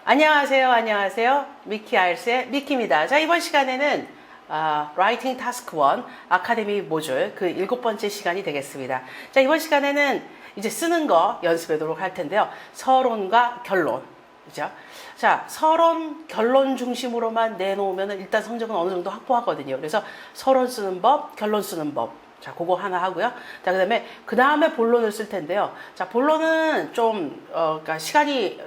안녕하세요. 안녕하세요. 미키 아이엘스의 미키입니다. 자, 이번 시간에는 Writing Task 1 아카데미 모듈 그 7번째 시간이 되겠습니다. 자, 이번 시간에는 이제 쓰는 거 연습하도록 할 텐데요. 서론과 결론. 그죠? 자, 서론, 결론 중심으로만 내놓으면 일단 성적은 어느 정도 확보하거든요. 그래서 서론 쓰는 법, 결론 쓰는 법. 자, 그거 하나 하고요. 자, 그 다음에 본론을 쓸 텐데요. 자, 본론은 좀, 그러니까 시간이,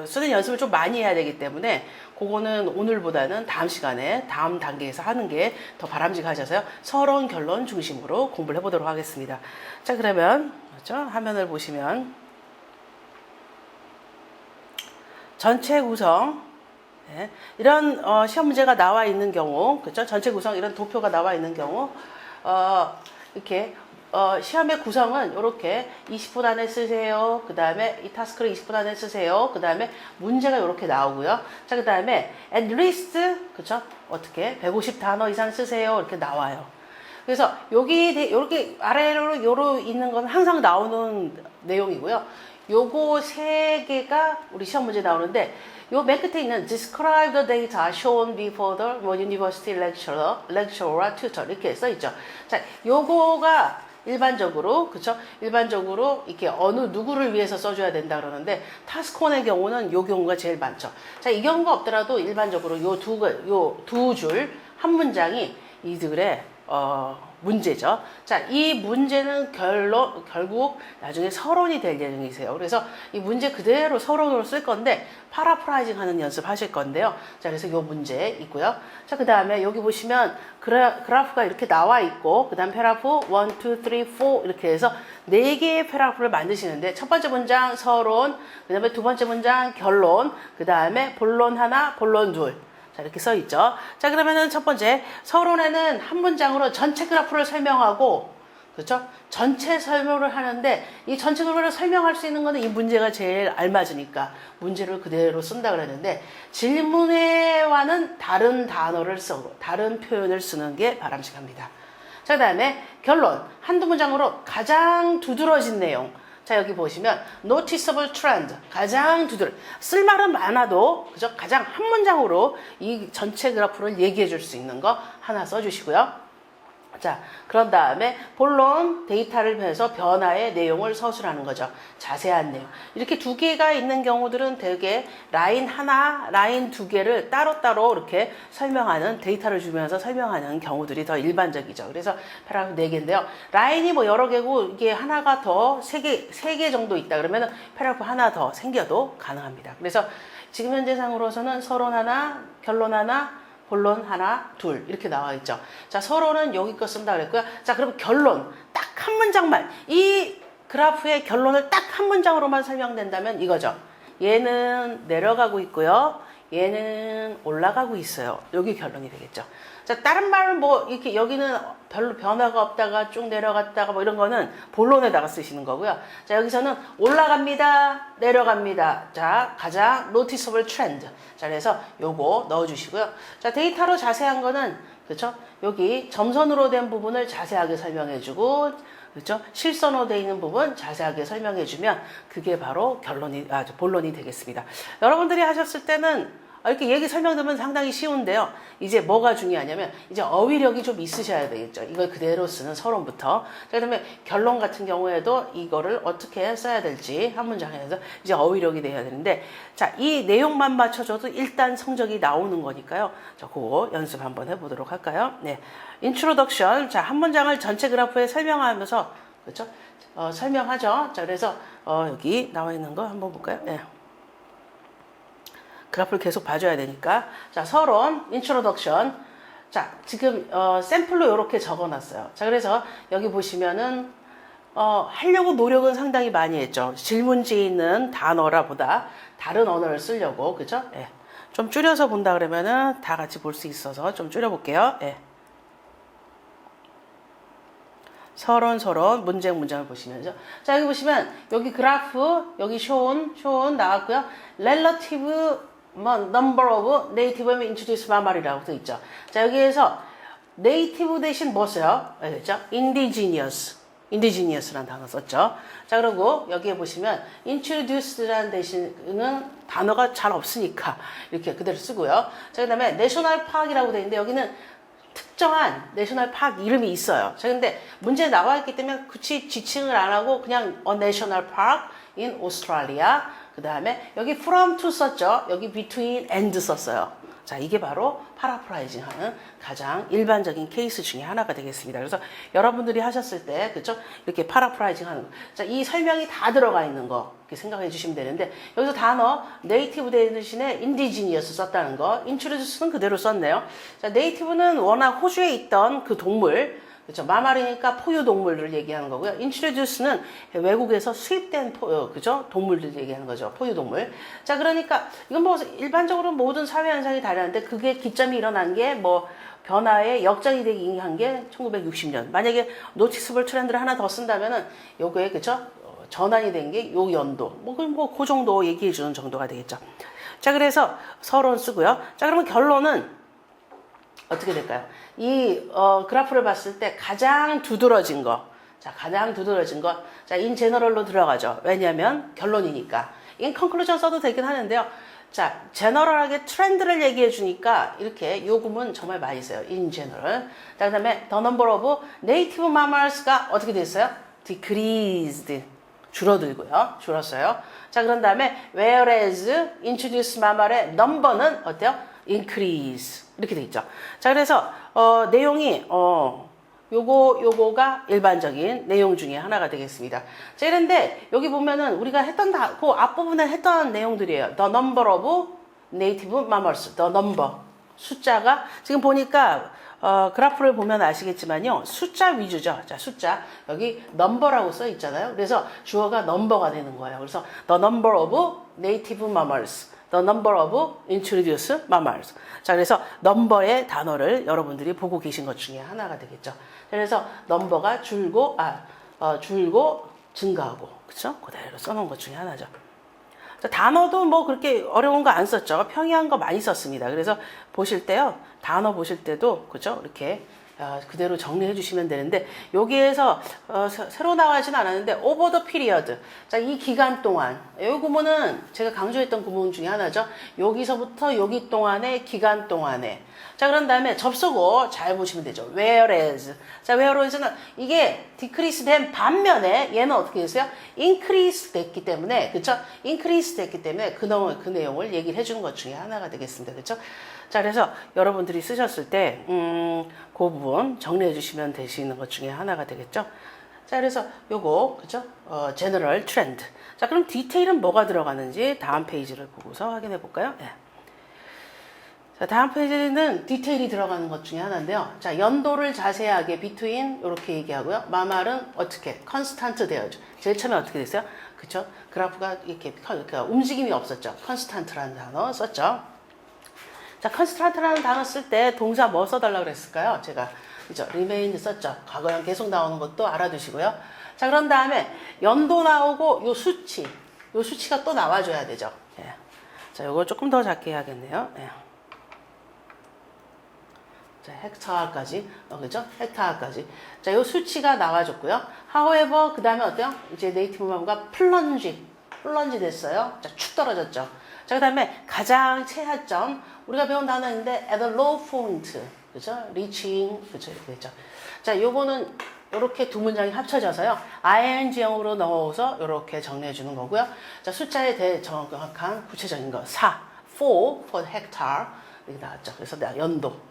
쓰는 연습을 좀 많이 해야 되기 때문에, 그거는 오늘보다는 다음 시간에, 다음 단계에서 하는 게 더 바람직하셔서요. 서론, 결론 중심으로 공부를 해보도록 하겠습니다. 자, 그러면, 그렇죠? 화면을 보시면, 전체 구성, 네. 이런, 시험 문제가 나와 있는 경우, 그렇죠? 전체 구성, 이런 도표가 나와 있는 경우, 이렇게 시험의 구성은 이렇게 20분 안에 쓰세요. 그 다음에 이 타스크를 20분 안에 쓰세요. 그 다음에 문제가 이렇게 나오고요. 자, 그 다음에 at least 그쵸? 어떻게 150단어 이상 쓰세요. 이렇게 나와요. 그래서 여기 이렇게 아래로 요로 있는 건 항상 나오는 내용이고요. 요거 세 개가 우리 시험 문제 나오는데 요 맨 끝에 있는 describe the data shown before the university lecturer, tutor 이렇게 써 있죠. 자, 요거가 일반적으로 그쵸? 일반적으로 이렇게 어느 누구를 위해서 써줘야 된다 그러는데 타스크원의 경우는 요 경우가 제일 많죠. 자, 이 경우가 없더라도 일반적으로 요 두 줄 한 문장이 이들의 문제죠. 자, 이 문제는 결국 나중에 서론이 될 예정이세요. 그래서 이 문제 그대로 서론으로 쓸 건데, 파라프라이징 하는 연습 하실 건데요. 자, 그래서 이 문제 있고요. 자, 그 다음에 여기 보시면 그래프가 이렇게 나와 있고, 그 다음 패라프 1, 2, 3, 4 이렇게 해서 4개의 패라프를 만드시는데, 첫 번째 문장 서론, 그 다음에 두 번째 문장 결론, 그 다음에 본론 하나, 본론 둘. 자, 이렇게 써 있죠. 자, 그러면은 첫 번째, 서론에는 한 문장으로 전체 그래프를 설명하고, 그렇죠? 전체 설명을 하는데, 이 전체 그래프를 설명할 수 있는 거는 이 문제가 제일 알맞으니까, 문제를 그대로 쓴다 그랬는데, 질문에와는 다른 단어를 쓰고, 다른 표현을 쓰는 게 바람직합니다. 자, 그 다음에 결론. 한두 문장으로 가장 두드러진 내용. 자, 여기 보시면 noticeable trend, 가장 쓸 말은 많아도 그죠? 가장 한 문장으로 이 전체 그래프를 얘기해 줄 수 있는 거 하나 써주시고요. 자, 그런 다음에 본론 데이터를 해서 변화의 내용을 서술하는 거죠. 자세한 내용. 이렇게 두 개가 있는 경우들은 되게 라인 하나, 라인 두 개를 따로따로 이렇게 설명하는, 데이터를 주면서 설명하는 경우들이 더 일반적이죠. 그래서 패러그래프 4개인데요. 라인이 뭐 여러 개고 이게 하나가 더 세 개 정도 있다 그러면은 패러그래프 하나 더 생겨도 가능합니다. 그래서 지금 현재상으로서는 서론 하나, 결론 하나, 본론 하나, 둘 이렇게 나와 있죠. 자, 서론은 여기 거 쓴다 그랬고요. 자, 그럼 결론 딱 한 문장만, 이 그래프의 결론을 딱 한 문장으로만 설명된다면 이거죠. 얘는 내려가고 있고요. 얘는 올라가고 있어요. 여기 결론이 되겠죠. 자, 다른 말은 뭐 이렇게 여기는 별로 변화가 없다가 쭉 내려갔다가 뭐 이런 거는 본론에다가 쓰시는 거고요. 자, 여기서는 올라갑니다, 내려갑니다. 자, 가장 noticeable trend. 자, 그래서 요거 넣어주시고요. 자, 데이터로 자세한 거는 그렇죠? 여기 점선으로 된 부분을 자세하게 설명해주고, 그렇죠? 실선으로 되어 있는 부분 자세하게 설명해주면 그게 바로 본론이 되겠습니다. 여러분들이 하셨을 때는 이렇게 얘기 설명드리면 상당히 쉬운데요. 이제 뭐가 중요하냐면 이제 어휘력이 좀 있으셔야 되겠죠. 이걸 그대로 쓰는 서론부터. 그 다음에 결론 같은 경우에도 이거를 어떻게 써야 될지 한 문장에서 이제 어휘력이 돼야 되는데, 자, 이 내용만 맞춰줘도 일단 성적이 나오는 거니까요. 자, 그거 연습 한번 해보도록 할까요? 네. 인트로덕션. 자, 한 문장을 전체 그래프에 설명하면서, 그렇죠? 설명하죠. 자, 그래서, 여기 나와 있는 거 한번 볼까요? 네. 그래프를 계속 봐줘야 되니까. 자, 서론, 인트로덕션. 자, 지금 샘플로 이렇게 적어놨어요. 자, 그래서 여기 보시면은 하려고 노력은 상당히 많이 했죠. 질문지에 있는 단어라 보다 다른 언어를 쓰려고, 그죠? 예. 좀 줄여서 본다 그러면은 다 같이 볼 수 있어서 좀 줄여볼게요. 예. 서론, 문장을 보시면서. 자, 여기 보시면, 여기 그래프, 여기 shown 나왔고요. relative number of native introduced 말이라고 써 있죠. 자, 여기에서 native 대신 뭐 써요? 그렇죠? indigenous. indigenous라는 단어 썼죠. 자, 그리고 여기에 보시면 introduced라는 대신은 단어가 잘 없으니까 이렇게 그대로 쓰고요. 자, 그 다음에 national park이라고 되어 있는데 여기는 특정한 내셔널 파크 이름이 있어요. 자, 근데 문제에 나와 있기 때문에 굳이 지칭을 안 하고 그냥 a national park in Australia. 그 다음에 여기 from to 썼죠. 여기 between and 썼어요. 자, 이게 바로 파라프라이징 하는 가장 일반적인 케이스 중에 하나가 되겠습니다. 그래서 여러분들이 하셨을 때, 그쵸? 이렇게 파라프라이징 하는 거. 자, 이 설명이 다 들어가 있는 거, 이렇게 생각해 주시면 되는데, 여기서 단어, 네이티브 대신에 인디지니어스 썼다는 거, 인트로듀스는 그대로 썼네요. 자, 네이티브는 워낙 호주에 있던 그 동물, 그렇죠. 마말이니까 포유 동물을 얘기하는 거고요. 인트로듀스는 외국에서 수입된 그죠? 동물들 얘기하는 거죠. 포유 동물. 자, 그러니까 이건 뭐 일반적으로 모든 사회 현상이 다르는데 그게 기점이 일어난 게 뭐 변화의 역전이 되기 한 게 1960년. 만약에 노티스블 트렌드를 하나 더 쓴다면은 요거에 그죠? 전환이 된 게 요 연도. 그 정도 얘기해 주는 정도가 되겠죠. 자, 그래서 서론 쓰고요. 자, 그러면 결론은 어떻게 될까요? 이 그래프를 봤을 때 가장 두드러진 거, 자, 가장 두드러진 거, 자, 인 제너럴로 들어가죠. 왜냐하면 결론이니까. 인 컨클루전 써도 되긴 하는데요. 자, 제너럴하게 트렌드를 얘기해 주니까 이렇게 요금은 정말 많이 써요. 인 제너럴. 자, 그다음에 the number of native mammals가 어떻게 됐어요? decreased. 줄어들고요. 줄었어요. 자, 그런 다음에 whereas introduced mammal의 number는 어때요? increase. 이렇게 돼 있죠. 자, 그래서 내용이 요거가 일반적인 내용 중에 하나가 되겠습니다. 자, 그런데 여기 보면은 우리가 했던 그 앞부분에 했던 내용들이에요. The number of native mammals. The number. 숫자가 지금 보니까 그래프를 보면 아시겠지만요. 숫자 위주죠. 자, 숫자. 여기 number라고 써 있잖아요. 그래서 주어가 number가 되는 거예요. 그래서 the number of native mammals. The number of introduced mammals. 자, 그래서 넘버의 단어를 여러분들이 보고 계신 것 중에 하나가 되겠죠. 그래서 넘버가 줄고 증가하고, 그쵸? 그대로 써놓은 것 중에 하나죠. 자, 단어도 뭐 그렇게 어려운 거 안 썼죠. 평이한 거 많이 썼습니다. 그래서 보실 때요, 단어 보실 때도, 그죠? 이렇게 그대로 정리해 주시면 되는데, 여기에서 새로 나가진 않았는데 over the period. 자, 이 기간 동안 이 구문은 제가 강조했던 구문 중에 하나죠. 여기서부터 여기 동안의 기간 동안에. 자, 그런 다음에 접속어 잘 보시면 되죠. whereas. 자, whereas는 이게 decrease 된 반면에 얘는 어떻게 됐어요? increase 됐기 때문에, 그쵸? increase 됐기 때문에 그 내용을 얘기를 해주는 것 중에 하나가 되겠습니다. 그쵸? 자, 그래서 여러분들이 쓰셨을 때, 그 부분 정리해 주시면 되시는 것 중에 하나가 되겠죠. 자, 그래서 요거, 그죠? 제너럴 트렌드. 자, 그럼 디테일은 뭐가 들어가는지 다음 페이지를 보고서 확인해 볼까요? 네. 자, 다음 페이지는 디테일이 들어가는 것 중에 하나인데요. 자, 연도를 자세하게 between 이렇게 얘기하고요. 마말은 어떻게? constant 되어죠. 제일 처음에 어떻게 됐어요? 그쵸? 그래프가 이렇게 움직임이 없었죠. constant라는 단어 썼죠. 자, constant라는 단어 쓸 때 동사 뭐 써달라고 그랬을까요? 제가, 그죠? remain 썼죠. 과거형 계속 나오는 것도 알아두시고요. 자, 그런 다음에 연도 나오고 요 수치가 또 나와줘야 되죠. 예. 자, 요걸 조금 더 작게 해야겠네요. 예. 자, 헥타까지, 그죠? 헥타까지. 자, 요 수치가 나와줬고요. however, 그 다음에 어때요? 이제 네이티브 마음과 플런지 됐어요. 자, 축 떨어졌죠. 자, 그 다음에 가장 최하점, 우리가 배운 단어인데, at a low point, 그죠? reaching, 그죠? 이렇게 됐죠. 자, 요거는 이렇게 두 문장이 합쳐져서요. ing형으로 넣어서 이렇게 정리해 주는 거고요. 자, 숫자에 대해 정확한 구체적인 거, 4 for hectare, 이렇게 나왔죠. 그래서 연도.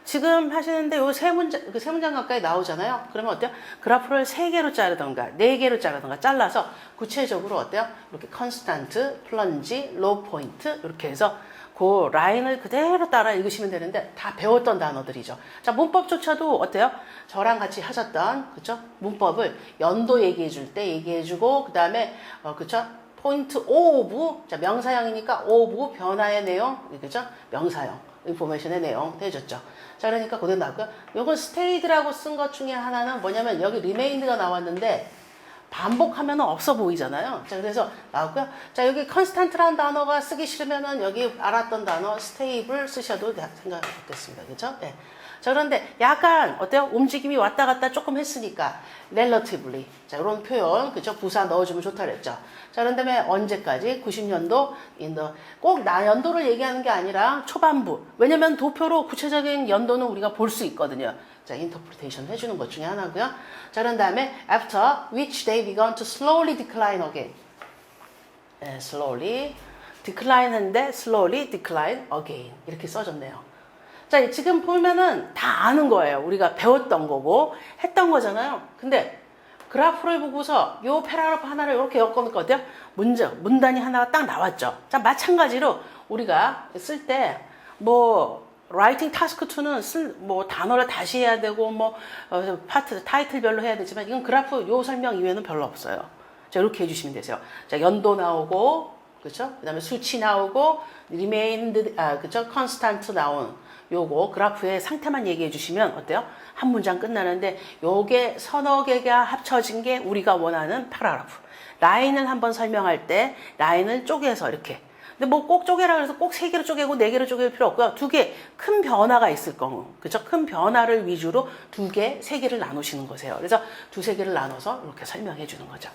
지금 하시는데 요 세 문장 가까이 나오잖아요. 그러면 어때요? 그래프를 3개로 자르던가 4개로 자르던가 잘라서 구체적으로 어때요? 이렇게 constant, plunge, low point 이렇게 해서 그 라인을 그대로 따라 읽으시면 되는데 다 배웠던 단어들이죠. 자, 문법조차도 어때요? 저랑 같이 하셨던 그쵸? 문법을 연도 얘기해 줄 때 얘기해 주고 그다음에 그쵸? 포인트 오브 자, 명사형이니까 오브 변화의 내용 그죠? 명사형 인포메이션의 내용 해줬죠. 자, 그러니까 그대로 나왔고요. 요건 스테이드라고 쓴 것 중에 하나는 뭐냐면 여기 리메인드가 나왔는데 반복하면 없어 보이잖아요. 자, 그래서 나왔고요. 자, 여기 컨스탄트라는 단어가 쓰기 싫으면은 여기 알았던 단어 스테이블 쓰셔도 생각했겠습니다. 그죠? 네. 자, 그런데 약간 어때요? 움직임이 왔다 갔다 조금 했으니까 relatively. 자, 이런 표현, 그죠? 부사 넣어주면 좋다 그랬죠. 자, 그런 다음에 언제까지? 90년도 꼭 연도를 얘기하는 게 아니라 초반부. 왜냐면 도표로 구체적인 연도는 우리가 볼 수 있거든요. 자, interpretation 해주는 것 중에 하나고요. 자, 그런 다음에 after which they began to slowly decline again. 네, slowly decline 했는데 slowly decline again 이렇게 써졌네요. 자, 지금 보면은 다 아는 거예요. 우리가 배웠던 거고 했던 거잖아요. 근데 그래프를 보고서 요 패러그래프 하나를 이렇게 엮어놓고 어때요? 문단이 하나가 딱 나왔죠. 자, 마찬가지로 우리가 쓸 때 뭐 라이팅 타스크 2는 뭐 단어를 다시 해야 되고 뭐 파트 타이틀별로 해야 되지만 이건 그래프 요 설명 이외에는 별로 없어요. 자, 이렇게 해주시면 되세요. 자, 연도 나오고 그렇죠? 그다음에 수치 나오고 remained 그렇죠? constant 나온 요거 그래프의 상태만 얘기해 주시면 어때요? 한 문장 끝나는데 요게 서너 개가 합쳐진 게 우리가 원하는 패러그래프. 라인을 한번 설명할 때 라인을 쪼개서 이렇게. 근데 뭐 꼭 쪼개라 그래서 꼭 3개로 쪼개고 4개로 쪼갤 필요 없고요. 2개 큰 변화가 있을 경우. 그렇죠? 큰 변화를 위주로 2개, 3개를 나누시는 거세요. 그래서 2-3개를 나눠서 이렇게 설명해 주는 거죠.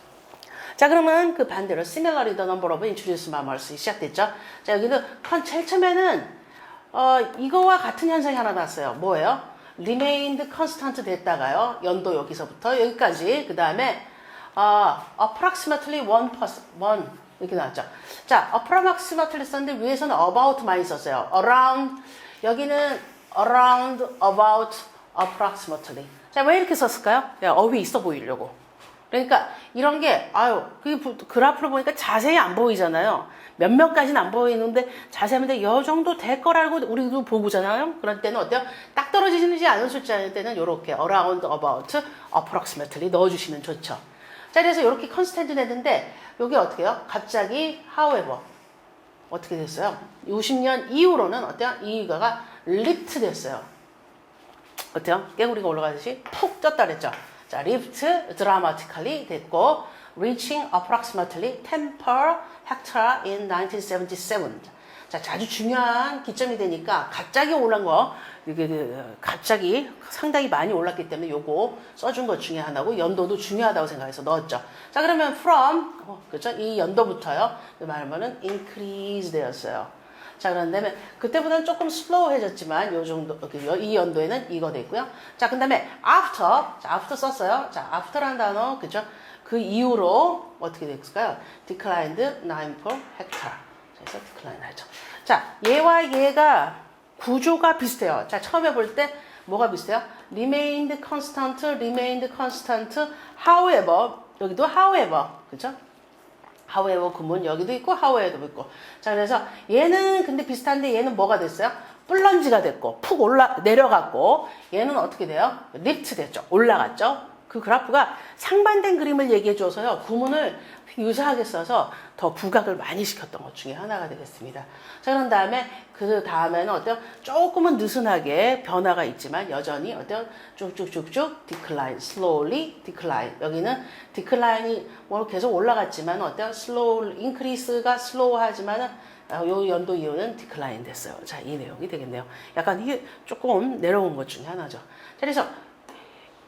자, 그러면 그 반대로 similarly the number of introduced mammals 시작됐죠. 자, 여기는 제일 처음에는 이거와 같은 현상이 하나 났어요. 뭐예요? remained constant 됐다가요. 연도 여기서부터 여기까지. 그 다음에 approximately 1 이렇게 나왔죠. 자, approximately 썼는데 위에서는 about 많이 썼어요. around 여기는 around, about, approximately. 자, 왜 이렇게 썼을까요? 어휘 있어 보이려고. 그러니까 이런 게 그 그래프를 보니까 자세히 안 보이잖아요. 몇몇까지는 안 보이는데 자세히 하면 이 정도 될 거라고 우리도 보고잖아요. 그럴 때는 어때요? 딱 떨어지지 않은 숫자일 때는 이렇게 around, about, approximately 넣어주시면 좋죠. 자, 그래서 이렇게 컨스텐트 됐는데 여기 어떻게 해요? 갑자기 however 어떻게 됐어요? 50년 이후로는 어때요? 이거가 lift 됐어요. 어때요? 깨구리가 올라가듯이 푹 떴다 그랬죠. 자, lift dramatically 됐고 reaching approximately 10 per hectare in 1977. 자, 아주 중요한 기점이 되니까 갑자기 올란 거 이게 갑자기 상당히 많이 올랐기 때문에 요거 써준 것 중에 하나고 연도도 중요하다고 생각해서 넣었죠. 자, 그러면 from 그렇죠? 이 연도부터요. 말하면은 increase 되었어요. 자, 그런 다음에 그때보다는 조금 슬로우해졌지만 요 정도 이 연도에는 이거 됐고요. 자, 그다음에 after. 자, after 썼어요. 자, after라는 단어 그죠? 그 이후로 어떻게 됐을까요? declined 9 per hectare. 그래서 decline 하죠. 자, 얘와 얘가 구조가 비슷해요. 자, 처음에 볼 때 뭐가 비슷해요? remained constant, however 여기도 however 그죠? however 구문 여기도 있고 however도 있고. 자, 그래서 얘는 근데 비슷한데 얘는 뭐가 됐어요? 플런지가 됐고 푹 내려갔고 얘는 어떻게 돼요? lift 됐죠. 올라갔죠. 그 그래프가 상반된 그림을 얘기해 줘서요. 구문을 유사하게 써서 더 부각을 많이 시켰던 것 중에 하나가 되겠습니다. 자, 그런 다음에 그 다음에는 어때요? 조금은 느슨하게 변화가 있지만 여전히 어때요? 쭉쭉쭉쭉 decline, slowly decline. 여기는 decline이 뭐 계속 올라갔지만 어때요? slow, increase가 slow하지만은 요 연도 이후는 decline 됐어요. 자, 이 내용이 되겠네요. 약간 이게 조금 내려온 것 중에 하나죠. 자, 그래서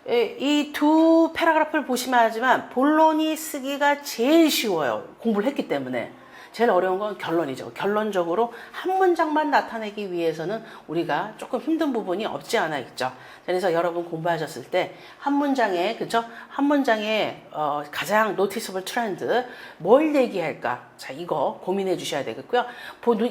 이 두 패러그래프를 보시면 하지만 본론이 쓰기가 제일 쉬워요. 공부를 했기 때문에. 제일 어려운 건 결론이죠. 결론적으로 한 문장만 나타내기 위해서는 우리가 조금 힘든 부분이 없지 않아 있죠. 그래서 여러분 공부하셨을 때 한 문장에 그죠? 한 문장에 가장 노티스블 트렌드 뭘 얘기할까? 자, 이거 고민해 주셔야 되겠고요.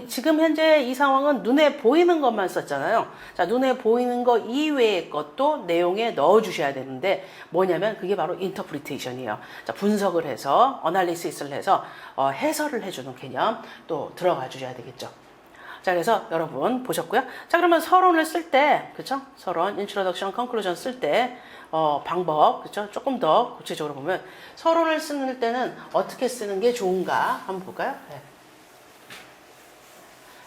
지금 현재 이 상황은 눈에 보이는 것만 썼잖아요. 자, 눈에 보이는 거 이외의 것도 내용에 넣어 주셔야 되는데 뭐냐면 그게 바로 인터프리테이션이에요. 자, 분석을 해서 어널리시스를 해서 해설을 해주는 개념 또 들어가 주셔야 되겠죠. 자, 그래서 여러분 보셨고요. 자, 그러면 서론을 쓸 때, 그쵸? 서론, introduction, conclusion 쓸 때, 방법, 그쵸? 조금 더 구체적으로 보면, 서론을 쓸 때는 어떻게 쓰는 게 좋은가? 한번 볼까요? 네.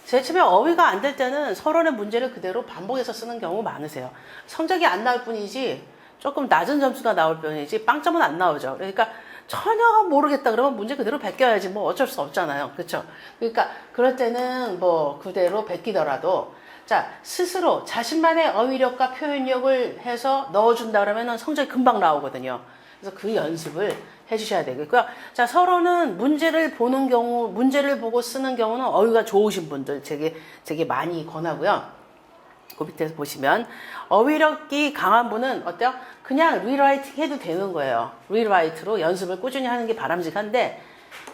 제일 처음에 어휘가 안 될 때는 서론의 문제를 그대로 반복해서 쓰는 경우 많으세요. 성적이 안 나올 뿐이지, 조금 낮은 점수가 나올 뿐이지, 빵점은 안 나오죠. 그러니까, 전혀 모르겠다 그러면 문제 그대로 베껴야지 뭐 어쩔 수 없잖아요. 그렇죠? 그러니까 그럴 때는 뭐 그대로 베끼더라도 자, 스스로 자신만의 어휘력과 표현력을 해서 넣어준다 그러면 성적이 금방 나오거든요. 그래서 그 연습을 해주셔야 되겠고요. 자, 서로는 문제를 보는 경우, 문제를 보고 쓰는 경우는 어휘가 좋으신 분들 제게 많이 권하고요. 그 밑에서 보시면 어휘력이 강한 분은 어때요? 그냥 리라이팅 해도 되는 거예요. 리라이트로 연습을 꾸준히 하는 게 바람직한데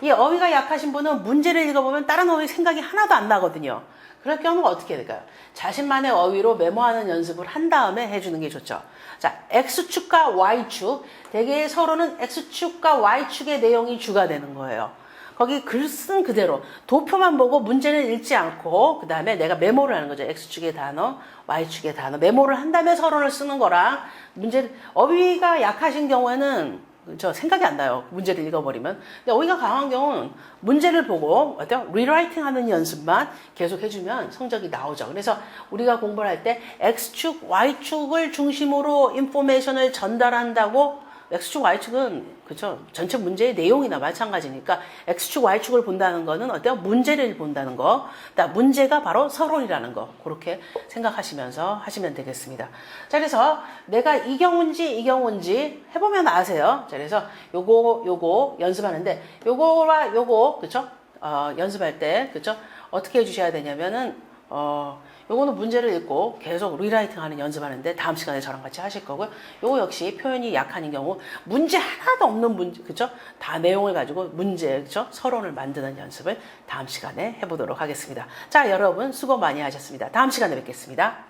이 어휘가 약하신 분은 문제를 읽어보면 다른 어휘 생각이 하나도 안 나거든요. 그럴 경우는 어떻게 해야 될까요? 자신만의 어휘로 메모하는 연습을 한 다음에 해주는 게 좋죠. 자, X축과 Y축. 대개 서로는 X축과 Y축의 내용이 주가 되는 거예요. 거기 글 쓴 그대로 도표만 보고 문제는 읽지 않고 그 다음에 내가 메모를 하는 거죠. X축의 단어, Y축의 단어 메모를 한 다음에 서론을 쓰는 거랑 어휘가 약하신 경우에는 저 생각이 안 나요. 문제를 읽어버리면. 근데 어휘가 강한 경우는 문제를 보고 어때요? 리라이팅 하는 연습만 계속 해주면 성적이 나오죠. 그래서 우리가 공부를 할 때 X축, Y축을 중심으로 인포메이션을 전달한다고 X축, Y축은 그죠? 전체 문제의 내용이나 마찬가지니까 X축, Y축을 본다는 거는 어때요? 문제를 본다는 거. 문제가 바로 서론이라는 거. 그렇게 생각하시면서 하시면 되겠습니다. 자, 그래서 내가 이 경우인지 해보면 아세요. 자, 그래서 요거 연습하는데 요거와 요거 그쵸? 연습할 때 그쵸? 어떻게 해주셔야 되냐면은 요거는 문제를 읽고 계속 리라이팅 하는 연습하는데 다음 시간에 저랑 같이 하실 거고요. 요거 역시 표현이 약한 경우 문제 하나도 없는 문제, 그쵸? 다 내용을 가지고 문제, 그쵸? 서론을 만드는 연습을 다음 시간에 해보도록 하겠습니다. 자, 여러분 수고 많이 하셨습니다. 다음 시간에 뵙겠습니다.